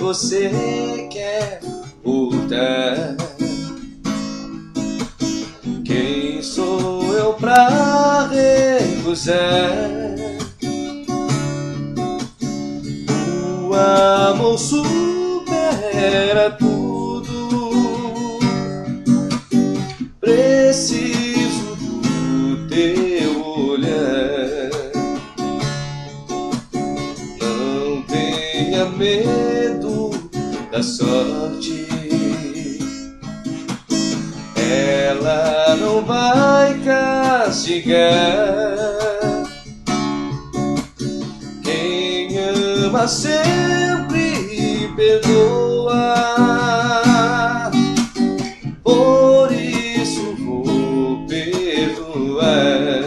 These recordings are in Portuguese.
você quer voltar. Quem sou eu pra recusar? O amor supera tudo. Preciso do teu olhar. Não tenha medo da sorte, ela não vai castigar. Quem ama sempre perdoa, por isso vou perdoar.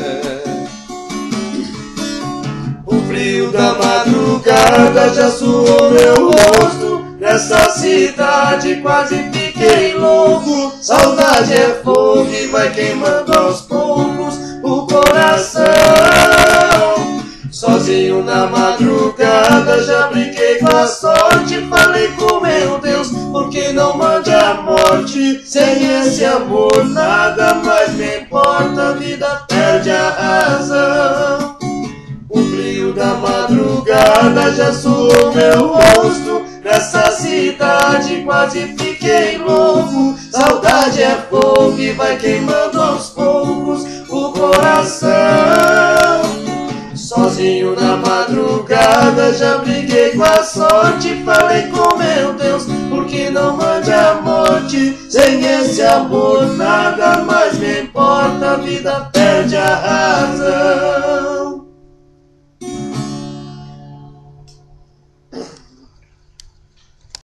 O frio da madrugada já suou meu rosto. Nessa cidade quase fiquei louco. Saudade é fogo e vai queimando aos poucos o coração. Sozinho na madrugada já brinquei com a sorte. Falei com meu Deus, por que não mande a morte? Sem esse amor nada mais me importa, a vida perde a razão. O frio da madrugada já suou meu rosto. Nessa cidade quase fiquei louco. Saudade é fogo e vai queimando aos poucos o coração. Sozinho na madrugada já briguei com a sorte. Falei com meu Deus, por que não mande a morte? Sem esse amor nada mais me importa, a vida perde a razão.